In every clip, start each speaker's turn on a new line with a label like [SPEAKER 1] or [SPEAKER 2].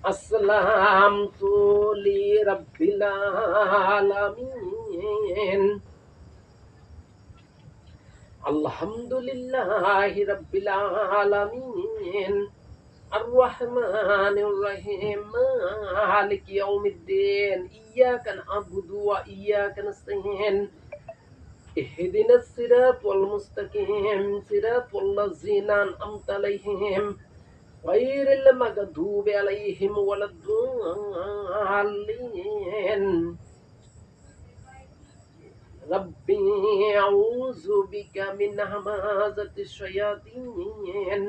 [SPEAKER 1] আসলামতু লিরাব্বিল আলামিন। আলহামদুলিল্লাহি রাব্বিল আলামিন। আর রহমানির রহিম, মালিকি ইয়াউমিদ্দিন। ইয়াকা না'বুদু ওয়া ইয়াকা নাস্তাইন। ইহদিনাস সিরাতাল মুস্তাকিম, সিরাতাল লাযিনা আন'আমতা আলাইহিম গায়রিল মাগদুবি আলাইহিম ওয়ালাদ-দাল্লিন। রাব্বি আউযু বিকা মিন হামাযাতিশ শায়াতিন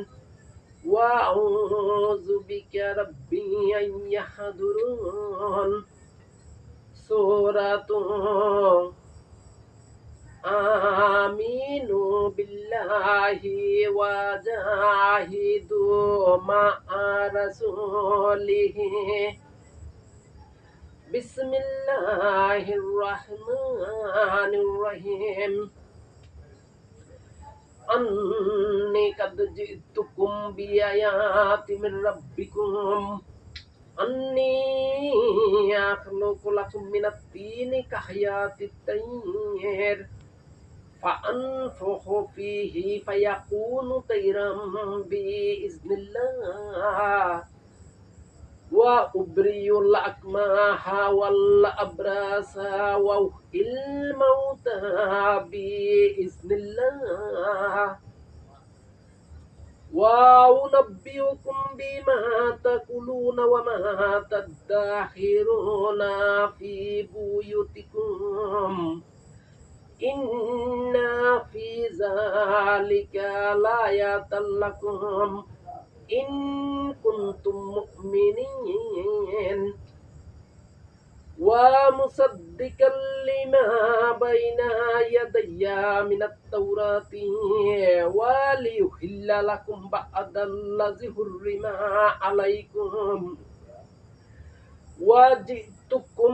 [SPEAKER 1] ওয়া আউযু বিকা রাব্বি আন ইয়াহদুরুন। সূরাতু আমিনু বিল্লাহি ওয়া জাহিদু মা'a রাসূলিহি। বিসমিল্লাহির রহমানির রহিম। আন্নী কাদ জি'তুকুম বিআয়াতিন মির রাব্বিকুম। আন্নী আখলুকু লাকুম মিনাত তিনি কাহায়াতিত তাইর ফাআনফুখু ফীহি ফায়াকুনু তায়রাম বিইজনিল্লাহ। ওয়া উবরিউল আকমাহা ওয়াল আবরাসা ওয়া উহয়িল মাউতা বিইজনিল্লাহ। ওয়া উনাব্বিউকুম বিমা তাকুলুনা ওয়া মা তাদাখিরুনা ফি বুয়ুতিকুম। ইন্না ফি যালিকা লায়াতাল লাকুম ইন কুনতুম মুমিনিন। ওয়া মুসাদ্দিকাল লিমা বাইনা ইয়াদাইয়া মিনাত তাওরাতি ওয়া লিউহিল্লা লাকুম বা'দাল্লাযী হুররিমা আলাইকুম। ওয়া জি'তুকুম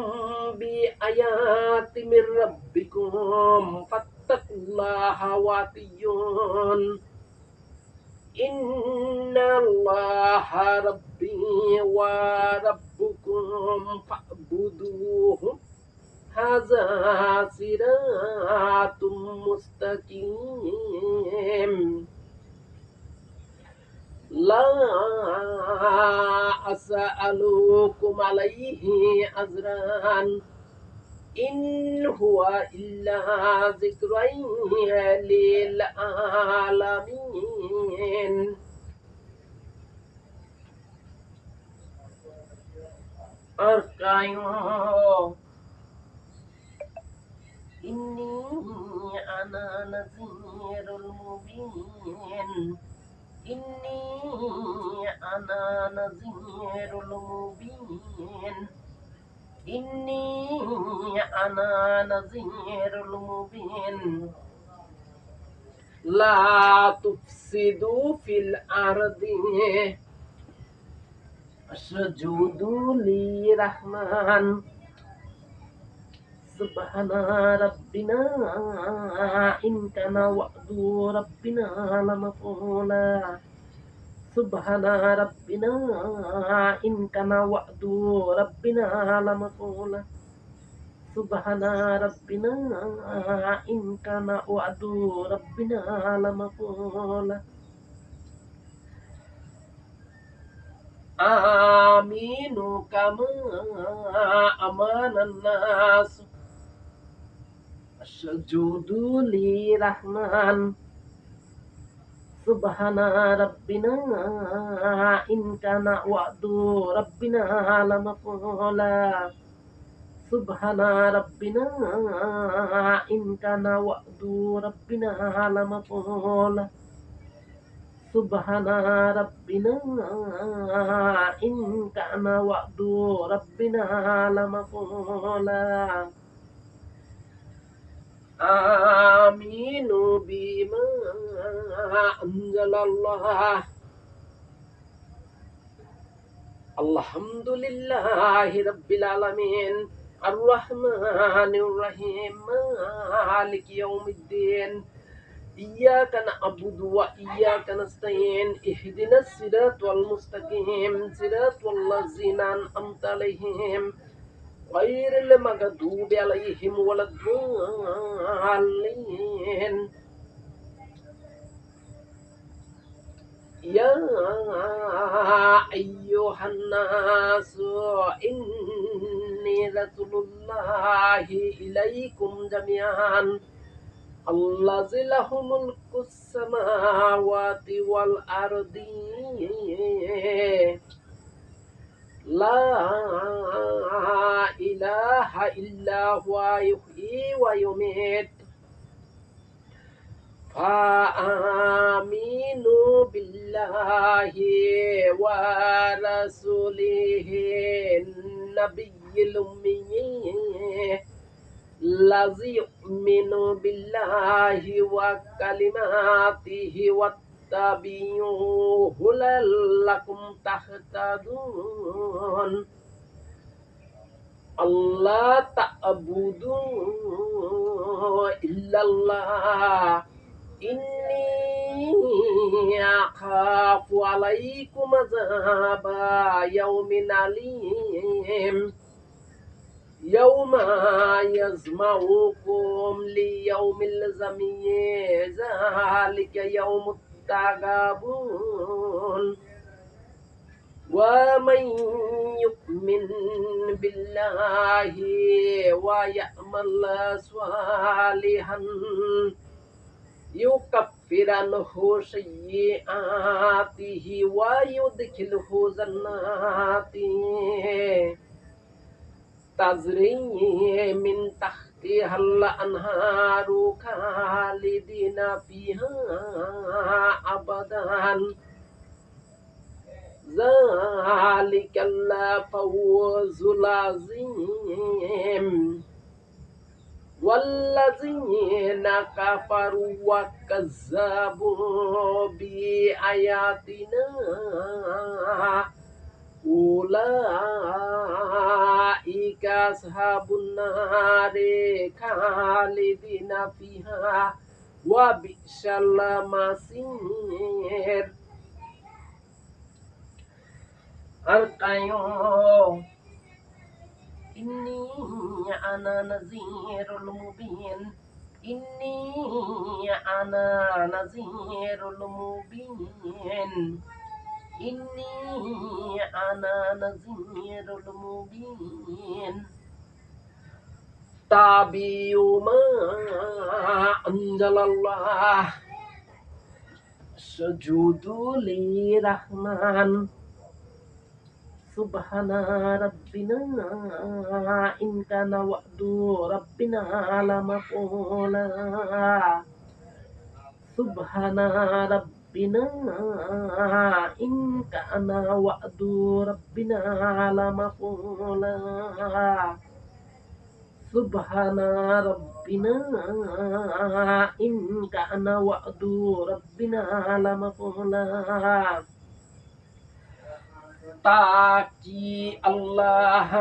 [SPEAKER 1] বিআয়াতিন মির রাব্বিকুম ফাত্তাকুল্লাহা ওয়া আতিয়ুন। ইন্নাল্লাহা রাব্বী ওয়া রাব্বুকুম ফা'বুদুহু হাযা সিরাতুম মুস্তাকিম। লা আসআলুকুম আলাইহি আজরান ইন হুয়া ইল্লা যিকরুন লিল আলামিন। আর কায়ো ইন্নী আনা নাযীরুল মুবিন। ইন্নী আনা নাযীরুল মুবিন। ইন্নী আনা নাযীরুল মুবিন। লা তুফসিদু ফিল আরদি আসজুদু লিররহমান। সুবহানা রাব্বিনা ইন কানা ওয়া'দু রাব্বিনা লামাফউলা। সুবহানা রাব্বিনা ইন কানা ওয়া'দু রাব্বিনা লামাফউলা। সুবহানা রাব্বিনা ইন কানা ওয়া'দু রাব্বিনা লামাফউলা। আমিনু কামা আমানান নাস আসজুদু লিররহমান। সুবহানা রাব্বিনা ইন কানা ওয়া'দু রাব্বিনা লামাফউলা। সুবহানা রাব্বিনা ইন কানা ওয়া'দু রাব্বিনা লামাফউলা। সুবহানা রাব্বিনা ইন কানা ওয়া'দু রাব্বিনা লামাফউলা। আমিনু বিমা আনজালাল্লাহ। আলহামদুলিল্লাহি রাব্বিল আলামিন। আর রহমানির রহিম, মালিকি ইয়াউমিদ্দিন। إياك نعبد وإياك نستعين اهدنا الصراط المستقيم صراط الذين أنعمت عليهم غير المغضوب عليهم ولا الضالين يا أيها الناس إني رسول الله إليكم جميعا الذي له ملك السماوات والأرض لا إله إلا هو يحيي ويميت فآمنوا بالله ورسوله النبي الأمي الذي يؤمن بالله وكلماته واتبعوه لعلكم تهتدون الله تعبدوا إلا الله إني أخاف عليكم عذاب يوم أليم يوم يجمعكم ليوم الجميع ذلك يوم التغابن ومن يؤمن بالله ويعمل صالحا يكفر عنه سيئاته ويدخله جنات تجري من تحتها الأنهار خالدين فيها أبدا ذلك الفوز العظيم والذين كفروا وكذبوا بآياتنا أولئك أصحاب النار خالدين فيها وبئس المصير القيوم إني أنا نذير المبين إني أنا نذير المبين إني أنا نذير المبين تابعوا ما أنزل الله سجودوا للرحمن سبحان ربنا إن كان وعد ربنا لمفعولا سبحان ربنا إن كان وعد ربنا لمفعولا سبحان ربنا إن كان وعد ربنا لمفعولا ताकि अल्लाह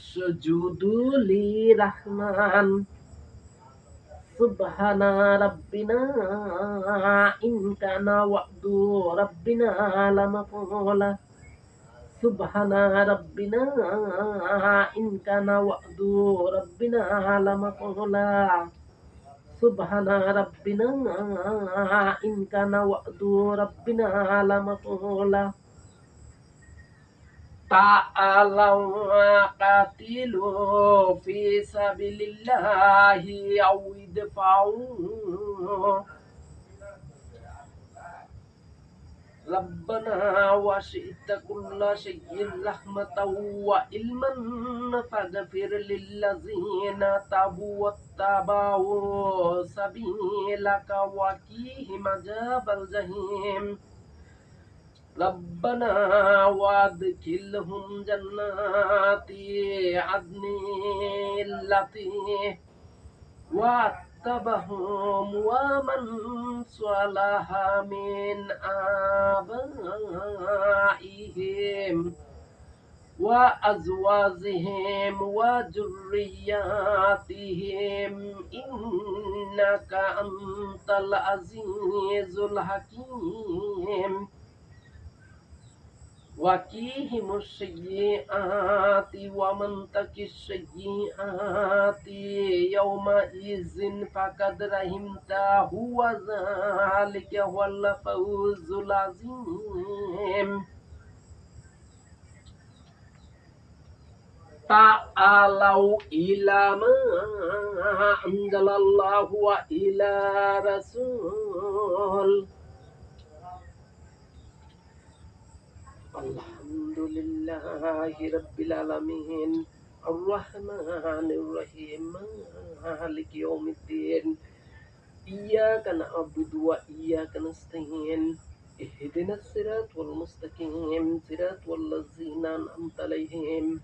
[SPEAKER 1] सुजूदुली रहमान सुबहाना रब्बिना इनकाना वअदु रब्बिना लमफूला सुबहाना रब्बिना इनकाना वअदु रब्बिना लमफूला सुबहाना रब्बिना इनकाना वअदु रब्बिना लमफूला ta'alaw qatilu fi sabilillahi aw idfa'u Rabbana wasi'ta kulla shay'in rahmatan wa ilman faghfir lillazina tabu wattaba'u sabilaka wa qihim azabal jahim Rabbana wadkhilhum jannati adnin allati واتبعهم ومن صلح من آبائهم وأزواجهم وذرياتهم إنك أنت العزيز الحكيم وقهم السيئات ومن تق السيئات يومئذ فقد رحمته وذلك هو الفوز العظيم تعالوا إلى ما أنزل الله وإلى رسول الحمد لله رب العالمين الرحمن الرحيم مالك يوم الدين إياك نعبد وإياك نستعين اهدنا الصراط المستقيم صراط الذين أنعمت عليهم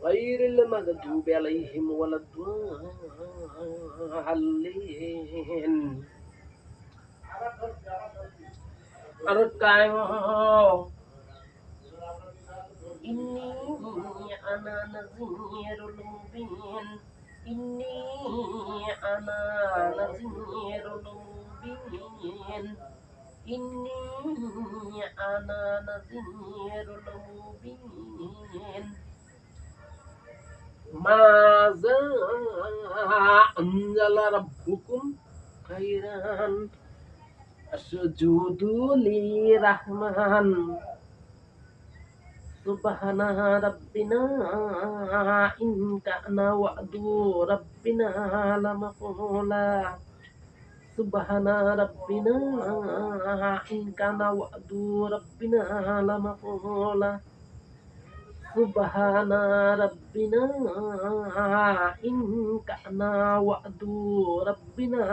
[SPEAKER 1] غير المغضوب عليهم ولا الضالين أركعوا إني أنا نذير المبين إني أنا نذير المبين إني أنا نذير المبين ماذا أنزل ربكم خيرا اسجدوا للرحمن سبحان ربنا إن كان وعد ربنا لمفعولا سبحان ربنا إن كان وعد ربنا لمفعولا سبحان ربنا إن كان وعد ربنا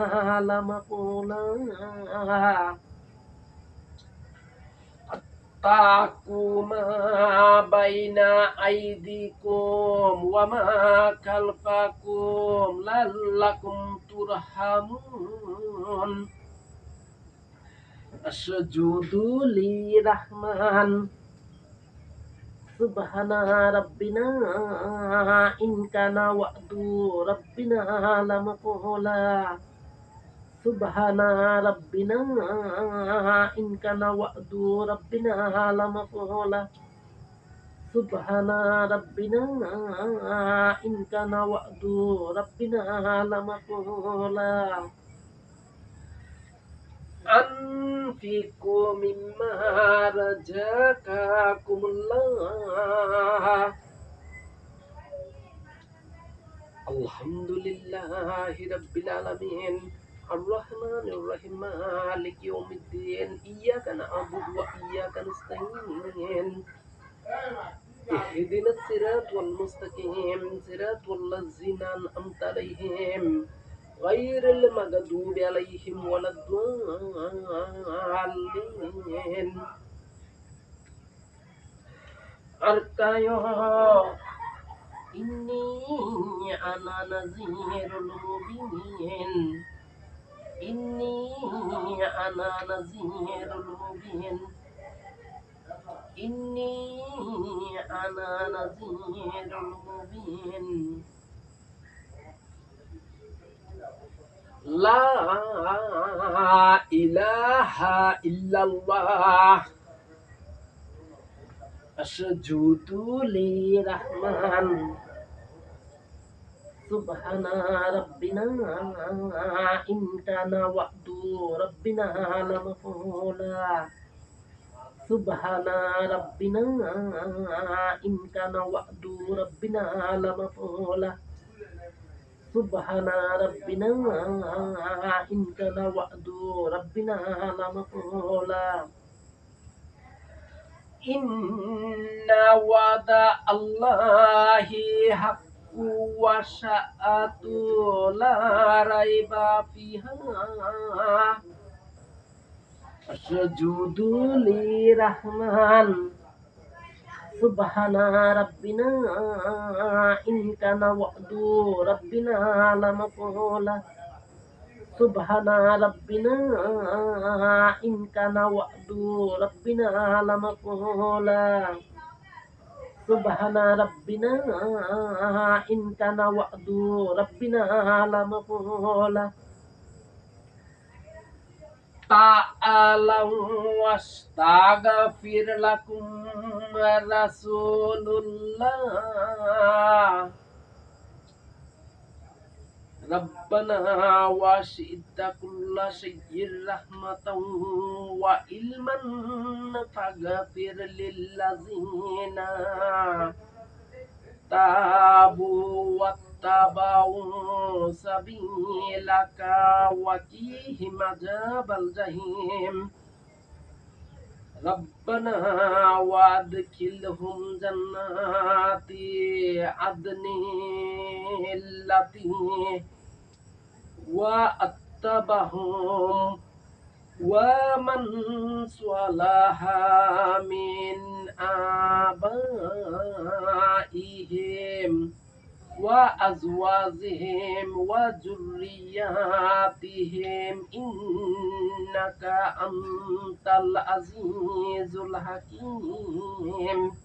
[SPEAKER 1] لمفعولا تقوا ما بين أيديكم وما خلفكم لعلكم ترحمون اسجدوا للرحمن سبحان ربنا إن كان وعد ربنا لمفعولا سبحان ربنا إن كان وعد ربنا لمفعولا سبحان ربنا إن كان وعد ربنا لمفعولا أنفقوا مما رزقكم الله الحمد لله رب العالمين الرحمن الرحيم مالك يوم الدين إياك نعبد وإياك نستعين اهدنا الصراط المستقيم صراط الذين أنعمت عليهم غير المغضوب عليهم ولا الضالين أركعوا إني أنا نذير المبين إني أنا نذير المبين إني أنا نذير المبين لا إله إلا الله اسجدوا للرحمن سبحان ربنا إن كان وعد ربنا لمفعولا سبحان ربنا إن كان وعد ربنا لمفعولا سبحان ربنا إن كان وعد ربنا لمفعولا إن وعد الله حق وساعة لا ريب فيها اسجدوا للرحمن سبحان ربنا إن كان وعد ربنا لمفعولا سبحان ربنا إن كان وعد ربنا لمفعولا Subhana rabbina in kana wa'du rabbina lamaqula. Ta'alau wastaghfir lakum rasulullah. Rabbana wasi'ta kulla syai'in rahmatan wa ilman faghfir lillazina tabu wattabau sabilaka wa qihim adzabal jahim. Rabbana wadkhilhum jannati adni allati wa attabahum wa man salaha min abaihim wa azwajihim wa zurriyatihim innaka antal azizul hakim.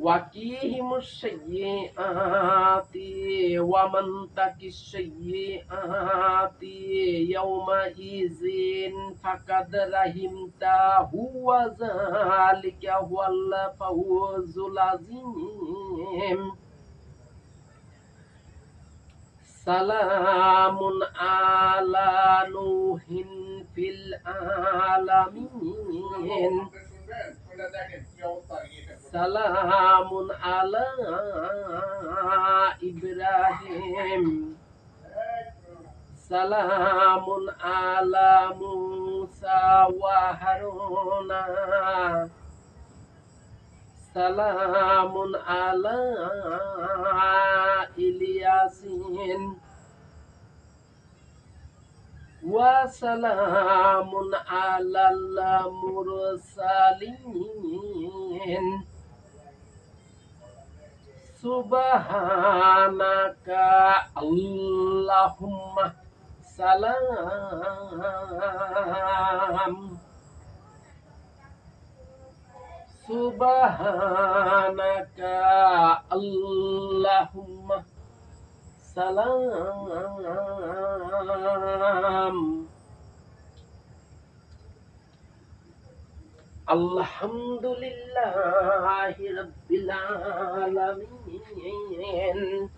[SPEAKER 1] Waqihimus sayyiati wa man taqis sayyiati yawma izin faqad rahimtahu wa zalika huwal fawzul azim. Salamun ala nuhin fil alamin. Salamun ala Ibrahim. Salamun ala Musa wa Haruna. Salamun ala Ilyasin. Wa salamun alal mursalin. Subhanaka Allahumma salam. Subhanaka Allahumma salam. Alhamdulillahi rabbil alamin.